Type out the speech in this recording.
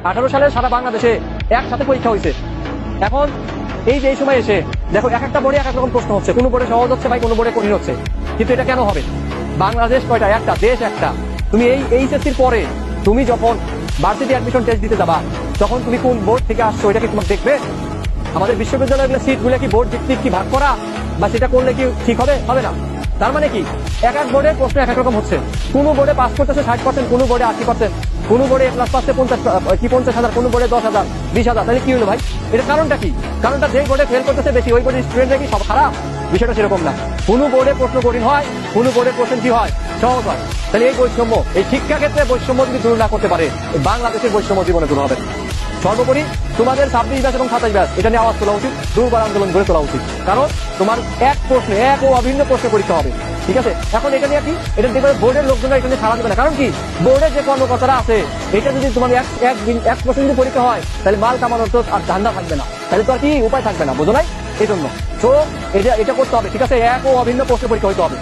2018 সালে সারা বাংলাদেশে একসাথে পরীক্ষা হয়েছে। এখন এই যে সময় এসে দেখো এক একটা বোর্ডে এক এক রকম প্রশ্ন হচ্ছে, কোনো বোর্ডে সহজ হচ্ছে ভাই, কোনো বোর্ডে কঠিন হচ্ছে। কিন্তু এটা কেন হবে? বাংলাদেশ কয়টা? একটা দেশ, একটা। তুমি এই এইচএসসির পরে তুমি যখন ভার্সিটি অ্যাডমিশন টেস্ট দিতে যাবা, তখন তুমি কোন বোর্ড থেকে আসছো এটা কি তোমার দেখবে? আমাদের বিশ্ববিদ্যালয়গুলো সিটগুলো কি বোর্ড ভিত্তিক কি ভাগ করা, বা সেটা করলে কি ঠিক হবে? হবে না। তার মানে কি এক এক বোর্ডের প্রশ্ন এক এক রকম হচ্ছে। কোন বোর্ডে পাস করতেছে 60%, কোন বোর্ডে 80%, কোন বোর্ডে এ প্লাস পাচ্ছে 50,000, কোন বোর্ডে 10,000, 20,000। তাহলে কি হলো ভাই? এটা কারণটা কি? কারণটা যে বোর্ডে ফেল করতেছে বেশি ওই বোর্ডের স্টুডেন্টরা কি সব খারাপ? বিষয়টা সেরকম না। কোন বোর্ডে প্রশ্ন কঠিন হয়, কোন বোর্ডে প্রশ্ন কি হয়, সহজ হয়। তাহলে এই বৈষম্য, এই শিক্ষা ক্ষেত্রে বৈষম্য যদি দূর না করতে পারে, বাংলাদেশের বৈষম্য জীবনে দূর হবে। সর্বোপরি তোমাদের 26 ব্যাচ এবং 27 ব্যাচ এটা নিয়ে আওয়াজ তোলা উচিত, দুর্বার আন্দোলন গড়ে তোলা উচিত। কারণ তোমার এক প্রশ্নে, এক ও অভিন্ন প্রশ্ন পরীক্ষা হবে, ঠিক আছে? এখন এটা নিয়ে কি, এটা দেখবে বোর্ডের লোকজনরা এটা নিয়ে সাড়া দেবে না। কারণ কি, বোর্ডের যে কর্মকর্তারা আছে, এটা যদি তোমার এক প্রশ্ন যদি পরীক্ষা হয়, তাহলে মাল কামানোর তো আর ধান্দা থাকবে না, তাহলে তো আর কি উপায় থাকবে না, বুঝো নাই? এই জন্য তো এটা করতে হবে, ঠিক আছে? এক ও অভিন্ন প্রশ্ন পরীক্ষা হইতে হবে।